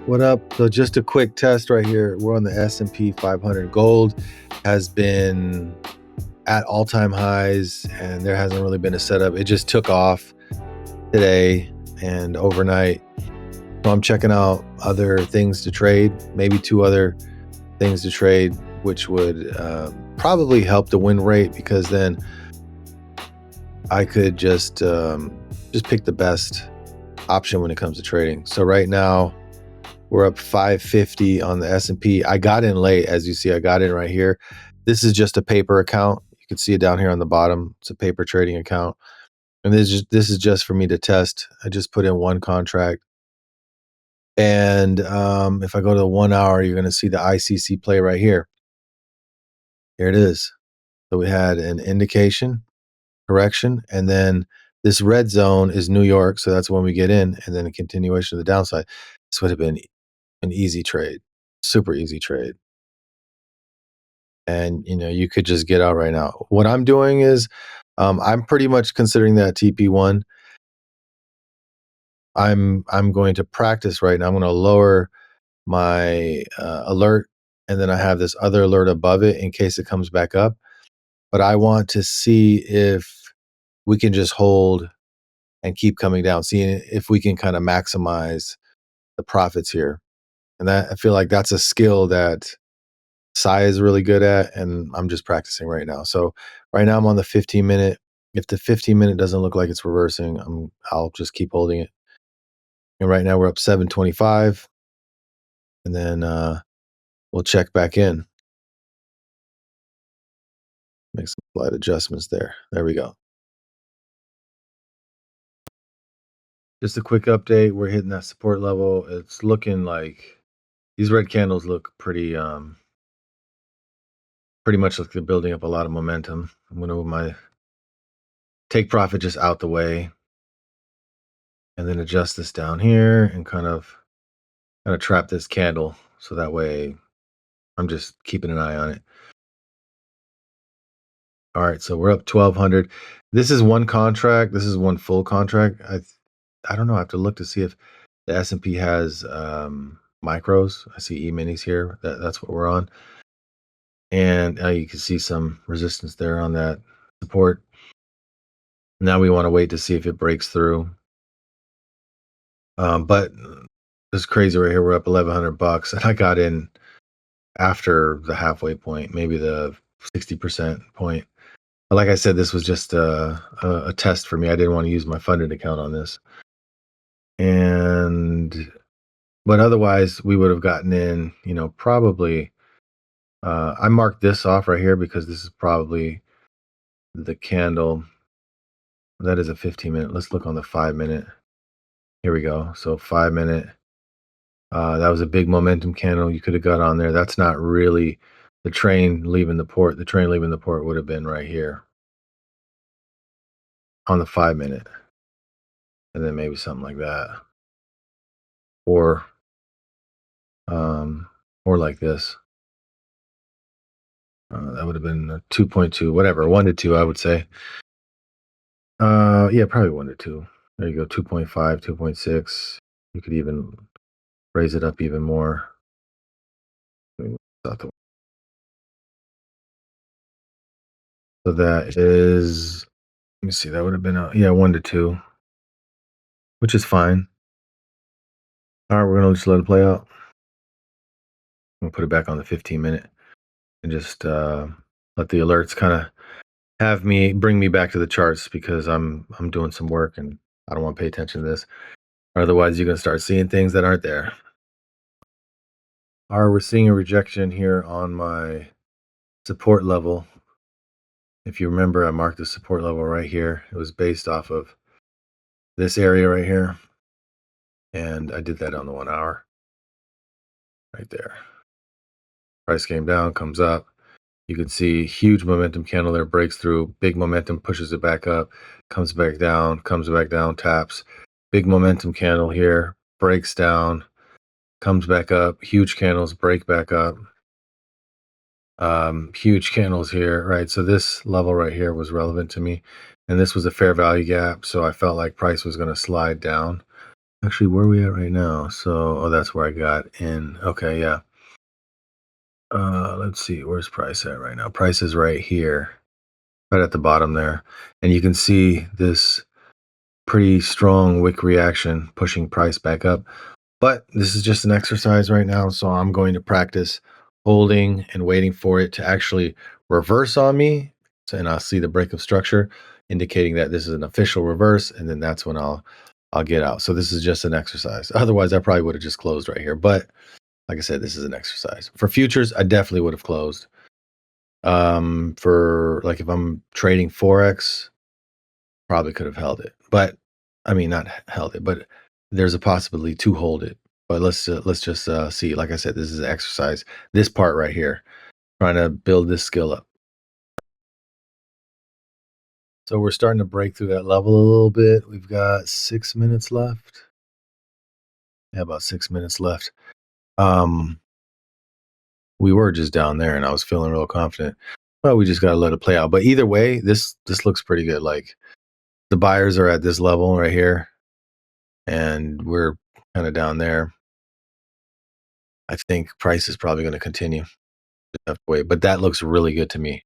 What up? So just a quick test right here. We're on the S&P 500. Gold has been at all-time highs, and there hasn't really been a setup. It just took off today and overnight. So I'm checking out other things to trade, maybe two other things to trade, which would probably help the win rate, because then I could just pick the best option when it comes to trading. So right now, we're up 550 on the S&P. I got in late, as you see. I got in right here. This is just a paper account. You can see it down here on the bottom. It's a paper trading account. And this is just for me to test. I just put in one contract. And if I go to the 1 hour, you're going to see the ICC play right here. Here it is. So we had an indication, correction, and then this red zone is New York. So that's when we get in, and then a continuation of the downside. This would have been an easy trade, super easy trade. And you could just get out right now. What I'm doing is I'm pretty much considering that TP1. I'm going to practice right now. I'm going to lower my alert, and then I have this other alert above it in case it comes back up. But I want to see if we can just hold and keep coming down, seeing if we can kind of maximize the profits here. And that, I feel like that's a skill that SCI is really good at, and I'm just practicing right now. So right now I'm on the 15-minute. If the 15-minute doesn't look like it's reversing, I'll just keep holding it. And right now we're up 725, and then we'll check back in. Make some slight adjustments there. There we go. Just a quick update. We're hitting that support level. It's looking like these red candles look pretty much like they're building up a lot of momentum. I'm going to move my take profit just out the way, and then adjust this down here and kind of trap this candle, so that way I'm just keeping an eye on it. All right, so we're up 1200. This is one contract. This is one full contract. I don't know. I have to look to see if the S&P has micros. I see E-minis here. That's what we're on. And you can see some resistance there on that support. Now we want to wait to see if it breaks through. But this is crazy right here. We're up $1,100, and I got in after the halfway point, maybe the 60% point. But like I said, this was just a test for me. I didn't want to use my funded account on this. But otherwise, we would have gotten in, probably. I marked this off right here because this is probably the candle. That is a 15-minute. Let's look on the 5-minute. Here we go. So 5-minute. That was a big momentum candle. You could have got on there. That's not really the train leaving the port. The train leaving the port would have been right here on the 5-minute. And then maybe something like that. Or like this. That would have been a 2.2, whatever, 1 to 2, I would say. Yeah, probably 1 to 2. There you go, 2.5, 2.6. You could even raise it up even more. So that is, let me see, that would have been, 1 to 2, which is fine. All right, we're going to just let it play out. I'm going to put it back on the 15-minute and just let the alerts kind of bring me back to the charts, because I'm doing some work and I don't want to pay attention to this. Otherwise, you're going to start seeing things that aren't there. All right, we're seeing a rejection here on my support level. If you remember, I marked the support level right here. It was based off of this area right here. And I did that on the 1 hour. Right there. Price came down, comes up. You can see huge momentum candle there, breaks through, big momentum, pushes it back up, comes back down, taps. Big momentum candle here, breaks down, comes back up, huge candles, break back up. Huge candles here, right? So this level right here was relevant to me, and this was a fair value gap. So I felt like price was going to slide down. Actually, where are we at right now? So, oh, that's where I got in. Okay, yeah. Let's see, where's price at right now? Price is right here, right at the bottom there. And you can see this pretty strong wick reaction pushing price back up. But this is just an exercise right now, so I'm going to practice holding and waiting for it to actually reverse on me. And I'll see the break of structure indicating that this is an official reverse, and then that's when I'll get out. So this is just an exercise. Otherwise, I probably would have just closed right here. But like I said, this is an exercise. For futures, I definitely would have closed. For like if I'm trading Forex, probably could have held it. But I mean not held it, but there's a possibility to hold it. But let's just see. Like I said, this is an exercise. This part right here, trying to build this skill up. So we're starting to break through that level a little bit. We've got 6 minutes left. Yeah, about 6 minutes left. Um, we were just down there, and I was feeling real confident. Well, we just got to let it play out. But either way, this looks pretty good. Like the buyers are at this level right here, and we're kind of down there. I think price is probably going to continue that way, but that looks really good to me.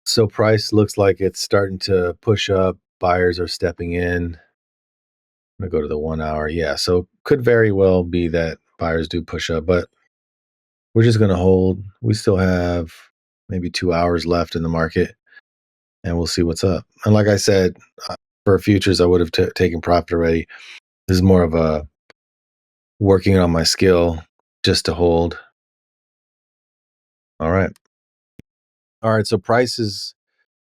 So price looks like it's starting to push up. Buyers are stepping in. I'm gonna go to the 1 hour. Yeah, so could very well be that buyers do push up, but we're just gonna hold. We still have maybe 2 hours left in the market, and we'll see what's up. And like I said, for futures, I would have taken profit already. This is more of a working on my skill just to hold. All right. All right. So prices,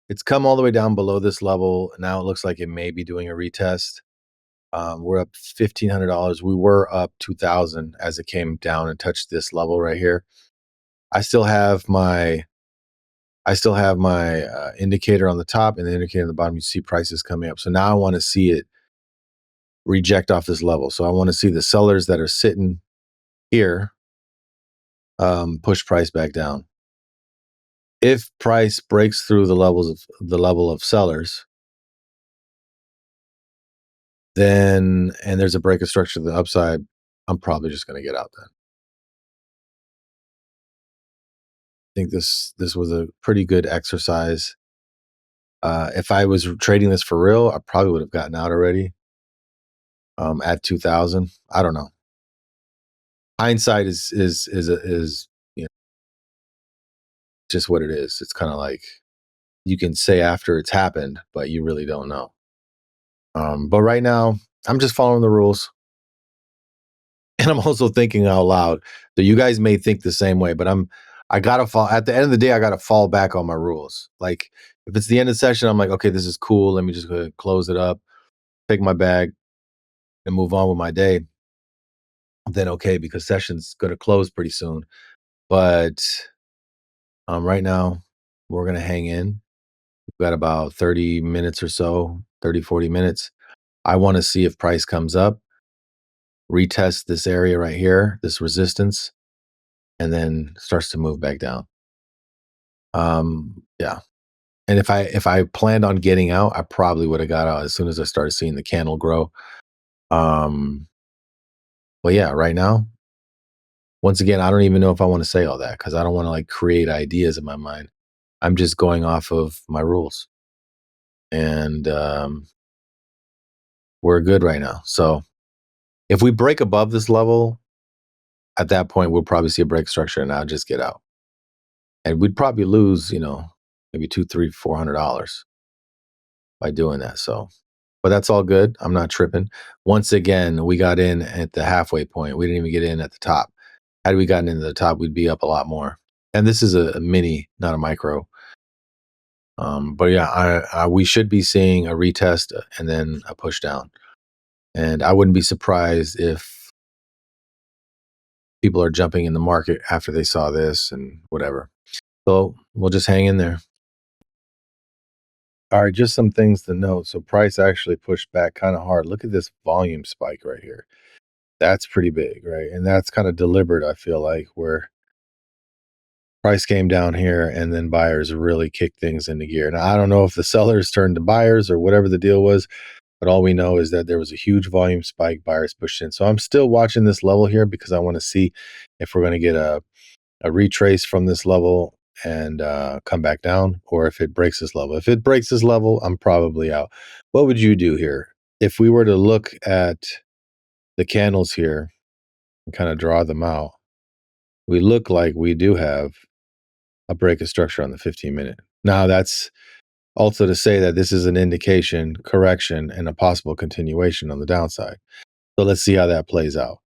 it's come all the way down below this level. Now it looks like it may be doing a retest. We're up $1,500. We were up 2,000 as it came down and touched this level right here. I still have my indicator on the top and the indicator on the bottom. You see prices coming up. So now I want to see it reject off this level. So I want to see the sellers that are sitting here push price back down. If price breaks through the level of sellers, then and there's a break of structure to the upside, I'm probably just going to get out then. I think this was a pretty good exercise. If I was trading this for real, I probably would have gotten out already. At 2,000, I don't know. Hindsight is you know just what it is. It's kind of like you can say after it's happened, but you really don't know. But right now, I'm just following the rules. And I'm also thinking out loud. So you guys may think the same way, but I gotta fall at the end of the day, I gotta fall back on my rules. Like if it's the end of the session, I'm like, okay, this is cool. Let me just go close it up, take my bag, and move on with my day. Then okay, because session's gonna close pretty soon. But right now, we're gonna hang in. We've got about 30 minutes or so, 30, 40 minutes. I want to see if price comes up, retest this area right here, this resistance, and then starts to move back down. Yeah. And if I planned on getting out, I probably would have got out as soon as I started seeing the candle grow. Um, but yeah, right now, once again, I don't even know if I want to say all that because I don't want to like create ideas in my mind. I'm just going off of my rules, and we're good right now. So if we break above this level, at that point, we'll probably see a break structure, and I'll just get out. And we'd probably lose, maybe two, three, $400 by doing that. So but that's all good. I'm not tripping. Once again, we got in at the halfway point. We didn't even get in at the top. Had we gotten into the top, we'd be up a lot more. And this is a mini, not a micro. But yeah, we should be seeing a retest and then a push down. And I wouldn't be surprised if people are jumping in the market after they saw this and whatever. So we'll just hang in there. All right, just some things to note. So price actually pushed back kind of hard. Look at this volume spike right here. That's pretty big, right? And that's kind of deliberate, I feel like, where price came down here and then buyers really kicked things into gear. Now, I don't know if the sellers turned to buyers or whatever the deal was, But all we know is that there was a huge volume spike, buyers pushed in. So I'm still watching this level here because I want to see if we're going to get a retrace from this level and come back down, or if it breaks this level. If it breaks this level, I'm probably out. What would you do here? If we were to look at the candles here and kind of draw them out, we look like we do have a break of structure on the 15-minute. Now, that's also to say that this is an indication, correction, and a possible continuation on the downside. So let's see how that plays out.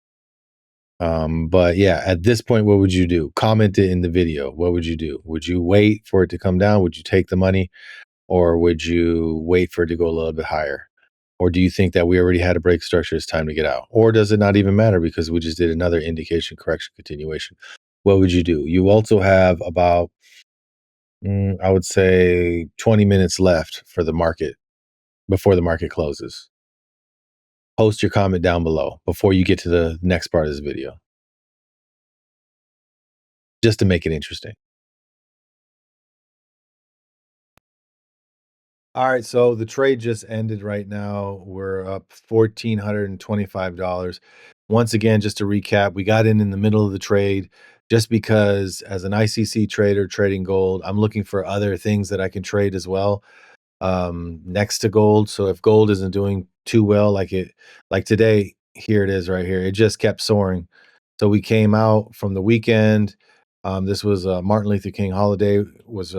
But yeah, at this point, what would you do? Comment it in the video. What would you do? Would you wait for it to come down? Would you take the money? Or would you wait for it to go a little bit higher? Or do you think that we already had a break structure, it's time to get out? Or does it not even matter because we just did another indication, correction, continuation? What would you do? You also have about, I would say 20 minutes left for the market before the market closes. Post your comment down below before you get to the next part of this video, just to make it interesting. All right, so the trade just ended right now. We're up $1,425. Once again, just to recap, we got in the middle of the trade just because as an ICC trader trading gold, I'm looking for other things that I can trade as well, next to gold. So if gold isn't doing too well, like today, here it is right here. It just kept soaring. So we came out from the weekend. This was Martin Luther King holiday was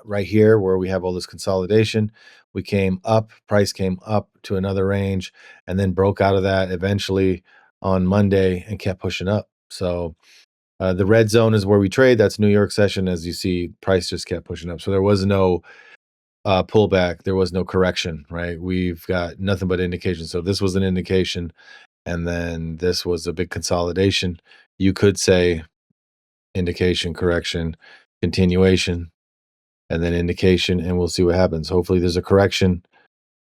right here where we have all this consolidation. We came up, price came up to another range, and then broke out of that eventually on Monday and kept pushing up. So the red zone is where we trade. That's New York session. As you see, price just kept pushing up. So there was no pullback. There was no correction, right? We've got nothing but indication. So this was an indication, and then this was a big consolidation. You could say indication, correction, continuation, and then indication, and we'll see what happens. Hopefully there's a correction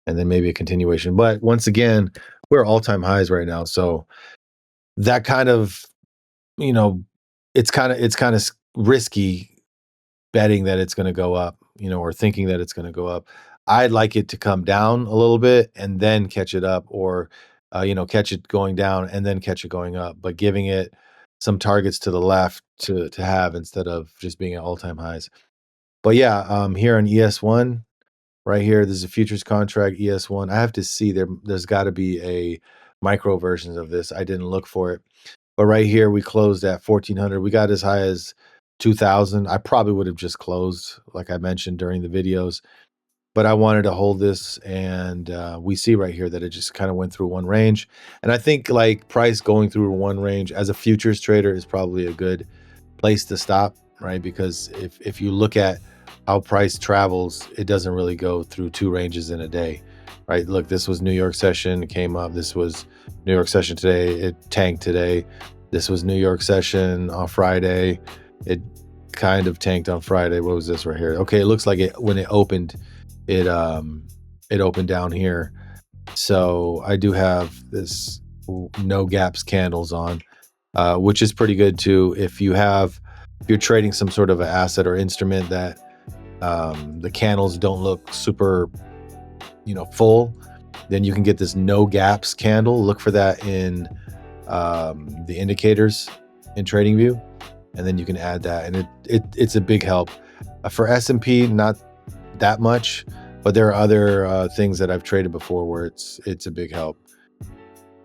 and then maybe a continuation. But once again, we're all-time highs right now. So that kind of, you know, it's kind of risky betting that it's going to go up, or thinking that it's going to go up. I'd like it to come down a little bit and then catch it up, or catch it going down and then catch it going up, but giving it some targets to the left to have instead of just being at all-time highs. But yeah, here on ES1 right here, there's a futures contract ES1. I have to see there's got to be a micro versions of this. I didn't look for it. But right here, we closed at 1,400. We got as high as 2,000. I probably would have just closed, like I mentioned during the videos. But I wanted to hold this, and we see right here that it just kind of went through one range. And I think like price going through one range as a futures trader is probably a good place to stop, right? Because if you look at how price travels, it doesn't really go through two ranges in a day, right? Look, this was New York session, it came up. This was New York session today, it tanked today. This was New York session on Friday, it kind of tanked on Friday. What was this right here? Okay, it looks like when it opened, it opened down here. So I do have this no gaps candles on, which is pretty good too. If you're trading some sort of an asset or instrument that the candles don't look super full, then you can get this no gaps candle. Look for that in the indicators in TradingView, and then you can add that, and it's a big help. For S&P, not that much, but there are other things that I've traded before where it's a big help.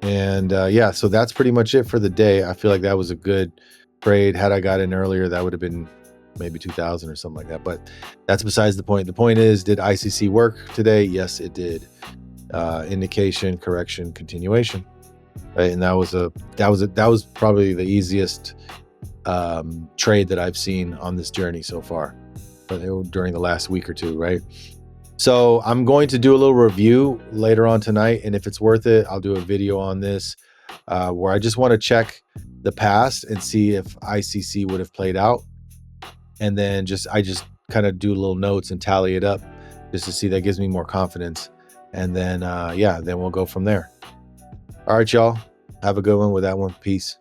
And yeah, so that's pretty much it for the day. I feel like that was a good trade. Had I got in earlier, that would have been maybe 2,000 or something like that. But that's besides the point. The point is, did ICC work today? Yes, it did. Indication, correction, continuation. Right? And that was probably the easiest trade that I've seen on this journey so far, during the last week or two, right? So I'm going to do a little review later on tonight, and if it's worth it, I'll do a video on this where I just want to check the past and see if ICC would have played out, and then I just kind of do little notes and tally it up just to see. That gives me more confidence, and then yeah, then we'll go from there. All right, y'all, have a good one with that one. Peace.